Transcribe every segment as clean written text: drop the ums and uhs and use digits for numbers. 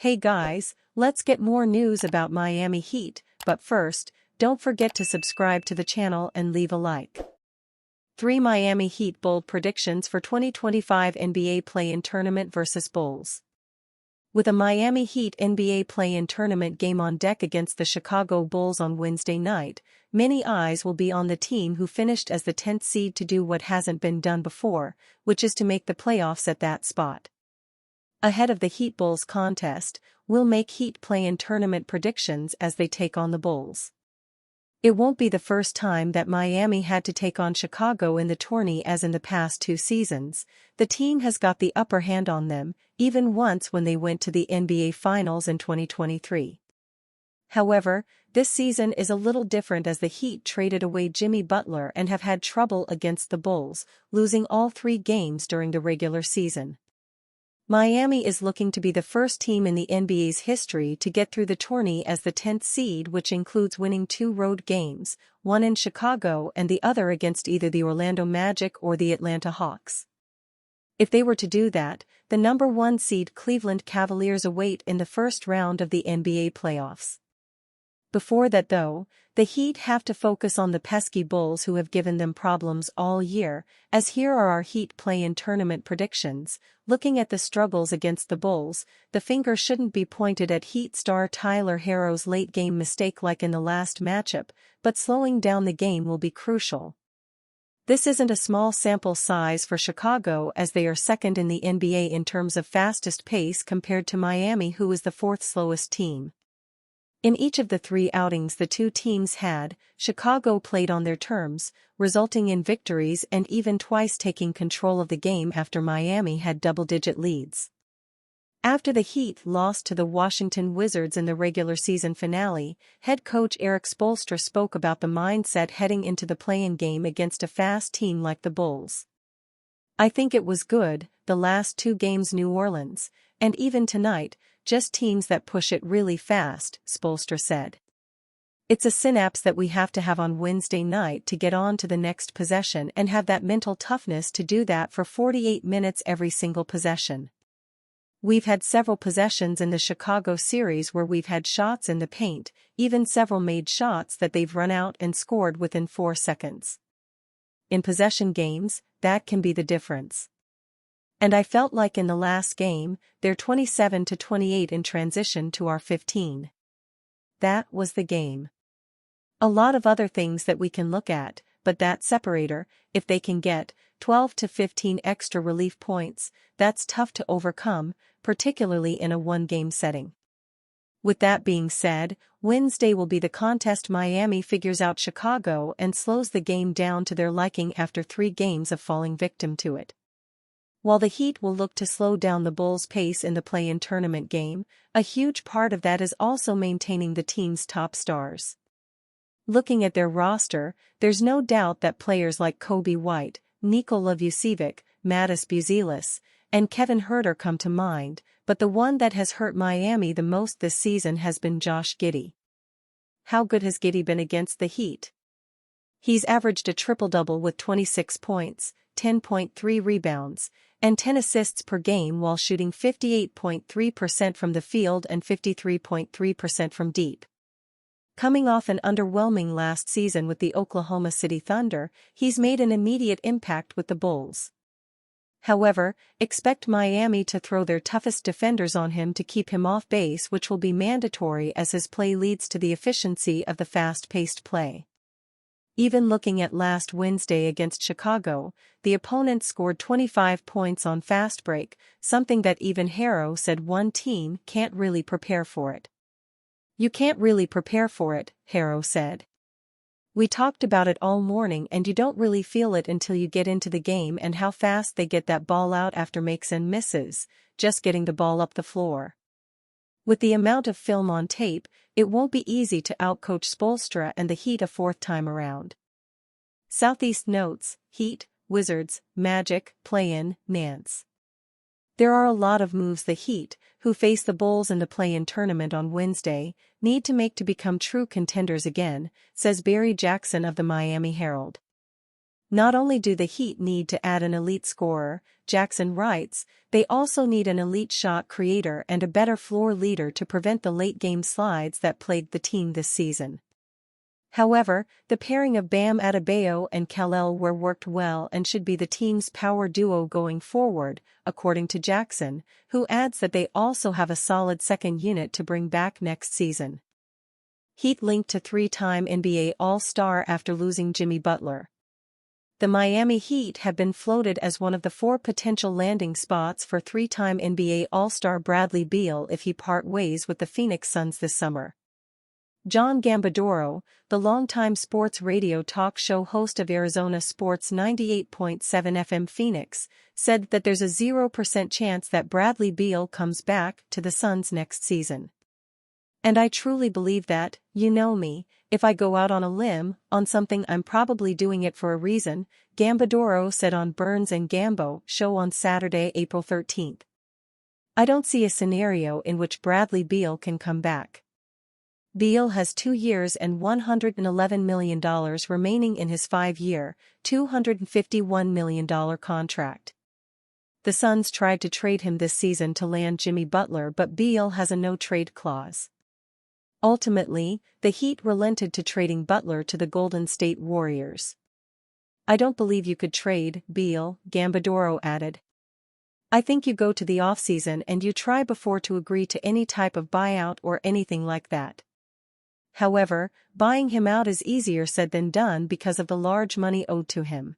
Hey guys, let's get more news about Miami Heat, but first, don't forget to subscribe to the channel and leave a like. 3 Miami Heat bold predictions for 2025 NBA Play-In Tournament vs Bulls. With a Miami Heat NBA Play-In Tournament game on deck against the Chicago Bulls on Wednesday night, many eyes will be on the team who finished as the 10th seed to do what hasn't been done before, which is to make the playoffs at that spot. Ahead of the Heat-Bulls contest, we'll make Heat Play-In Tournament predictions as they take on the Bulls. It won't be the first time that Miami had to take on Chicago in the tourney as in the past 2 seasons. The team has got the upper hand on them, even once when they went to the NBA Finals in 2023. However, this season is a little different as the Heat traded away Jimmy Butler and have had trouble against the Bulls, losing all 3 games during the regular season. Miami is looking to be the first team in the NBA's history to get through the tourney as the 10th seed, which includes winning 2 road games, one in Chicago and the other against either the Orlando Magic or the Atlanta Hawks. If they were to do that, the number 1 seed Cleveland Cavaliers await in the first round of the NBA playoffs. Before that though, the Heat have to focus on the pesky Bulls who have given them problems all year, as here are our Heat Play-In Tournament predictions. Looking at the struggles against the Bulls, the finger shouldn't be pointed at Heat star Tyler Herro's late-game mistake like in the last matchup, but slowing down the game will be crucial. This isn't a small sample size for Chicago as they are second in the NBA in terms of fastest pace compared to Miami, who is the 4th slowest team. In each of the 3 outings the 2 teams had, Chicago played on their terms, resulting in victories and even twice taking control of the game after Miami had double-digit leads. After the Heat lost to the Washington Wizards in the regular season finale, head coach Erik Spoelstra spoke about the mindset heading into the play-in game against a fast team like the Bulls. "I think it was good, the last 2 games New Orleans, and even tonight, just teams that push it really fast," Spoelstra said. "It's a synapse that we have to have on Wednesday night to get on to the next possession and have that mental toughness to do that for 48 minutes every single possession. We've had several possessions in the Chicago series where we've had shots in the paint, even several made shots that they've run out and scored within 4 seconds. In possession games, that can be the difference. And I felt like in the last game, they're 27-28 in transition to our 15. That was the game. A lot of other things that we can look at, but that separator, if they can get 12 to 15 extra relief points, that's tough to overcome, particularly in a 1-game setting." With that being said, Wednesday will be the contest. Miami figures out Chicago and slows the game down to their liking after 3 games of falling victim to it. While the Heat will look to slow down the Bulls' pace in the play-in tournament game, a huge part of that is also maintaining the team's top stars. Looking at their roster, there's no doubt that players like Kobe White, Nikola Vucevic, Matisse Buzelis, and Kevin Huerter come to mind, but the one that has hurt Miami the most this season has been Josh Giddey. How good has Giddey been against the Heat? He's averaged a triple-double with 26 points, 10.3 rebounds, and 10 assists per game while shooting 58.3% from the field and 53.3% from deep. Coming off an underwhelming last season with the Oklahoma City Thunder, he's made an immediate impact with the Bulls. However, expect Miami to throw their toughest defenders on him to keep him off base, which will be mandatory as his play leads to the efficiency of the fast-paced play. Even looking at last Wednesday against Chicago, the opponent scored 25 points on fast break, something that even Herro said one team can't really prepare for it. "You can't really prepare for it," Herro said. "We talked about it all morning and you don't really feel it until you get into the game and how fast they get that ball out after makes and misses, just getting the ball up the floor. With the amount of film on tape, it won't be easy to outcoach Spoelstra and the Heat a 4th time around." Southeast notes: Heat, Wizards, Magic, play-in, Nance. There are a lot of moves the Heat, who face the Bulls in the play-in tournament on Wednesday, need to make to become true contenders again, says Barry Jackson of the Miami Herald. Not only do the Heat need to add an elite scorer, Jackson writes, they also need an elite shot creator and a better floor leader to prevent the late-game slides that plagued the team this season. However, the pairing of Bam Adebayo and Kal-El were worked well and should be the team's power duo going forward, according to Jackson, who adds that they also have a solid second unit to bring back next season. Heat linked to three-time NBA All-Star after losing Jimmy Butler. The Miami Heat have been floated as one of the 4 potential landing spots for three-time NBA All-Star Bradley Beal if he part ways with the Phoenix Suns this summer. John Gambadoro, the longtime sports radio talk show host of Arizona Sports 98.7 FM Phoenix, said that there's a 0% chance that Bradley Beal comes back to the Suns next season. And I truly believe that, you know me, if I go out on a limb, on something I'm probably doing it for a reason, Gambadoro said on Burns and Gambo show on Saturday, April 13. I don't see a scenario in which Bradley Beal can come back. Beal has 2 years and $111 million remaining in his 5-year, $251 million contract. The Suns tried to trade him this season to land Jimmy Butler, but Beal has a no-trade clause. Ultimately, the Heat relented to trading Butler to the Golden State Warriors. I don't believe you could trade Beal, Gambadoro added. I think you go to the offseason and you try before to agree to any type of buyout or anything like that. However, buying him out is easier said than done because of the large money owed to him.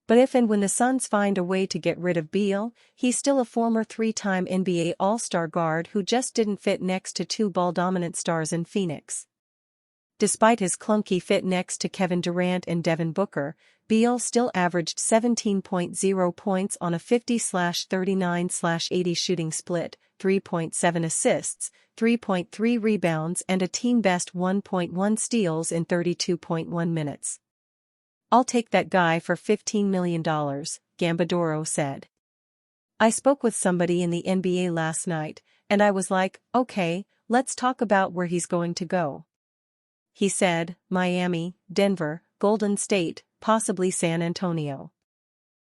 But if and when the Suns find a way to get rid of Beal, he's still a former 3-time NBA All-Star guard who just didn't fit next to 2 ball-dominant stars in Phoenix. Despite his clunky fit next to Kevin Durant and Devin Booker, Beal still averaged 17.0 points on a 50/39/80 shooting split, 3.7 assists, 3.3 rebounds and a team-best 1.1 steals in 32.1 minutes. I'll take that guy for $15 million, Gambadoro said. I spoke with somebody in the NBA last night, and I was like, okay, let's talk about where he's going to go. He said, Miami, Denver, Golden State, possibly San Antonio.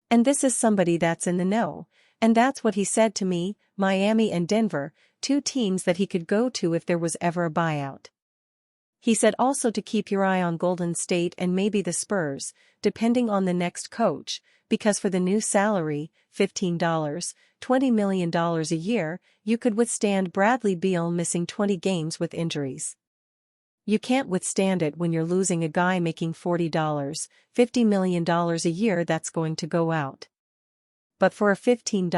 And this is somebody that's in the know, and that's what he said to me, Miami and Denver, 2 teams that he could go to if there was ever a buyout. He said also to keep your eye on Golden State and maybe the Spurs, depending on the next coach, because for the new salary, $15, $20 million a year, you could withstand Bradley Beal missing 20 games with injuries. You can't withstand it when you're losing a guy making $40, $50 million a year that's going to go out. But for a $15,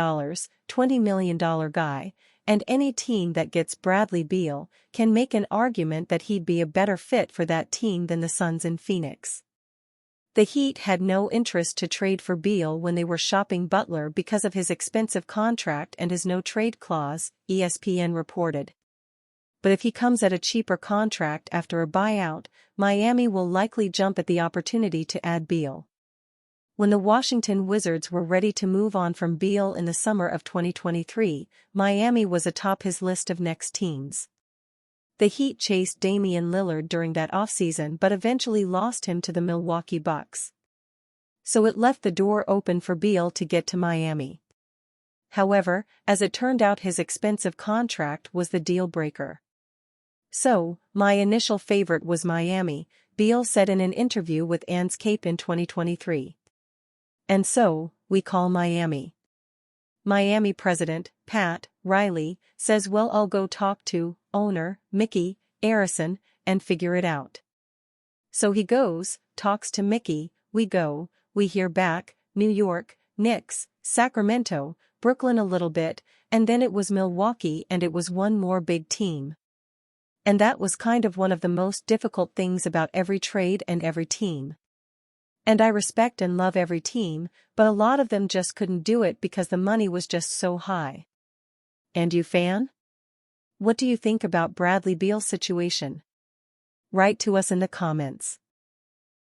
$20 million guy, and any team that gets Bradley Beal, can make an argument that he'd be a better fit for that team than the Suns in Phoenix. The Heat had no interest to trade for Beal when they were shopping Butler because of his expensive contract and his no-trade clause, ESPN reported. But if he comes at a cheaper contract after a buyout, Miami will likely jump at the opportunity to add Beal. When the Washington Wizards were ready to move on from Beal in the summer of 2023, Miami was atop his list of next teams. The Heat chased Damian Lillard during that offseason but eventually lost him to the Milwaukee Bucks. So it left the door open for Beal to get to Miami. However, as it turned out, his expensive contract was the deal breaker. So, my initial favorite was Miami, Beal said in an interview with Anscape in 2023. And so, we call Miami. Miami president, Pat Riley, says well I'll go talk to owner, Mickey Arison, and figure it out. So he goes, talks to Mickey, we go, we hear back, New York, Knicks, Sacramento, Brooklyn a little bit, and then it was Milwaukee and it was one more big team. And that was kind of one of the most difficult things about every trade and every team. And I respect and love every team, but a lot of them just couldn't do it because the money was just so high. And you fan? What do you think about Bradley Beal's situation? Write to us in the comments.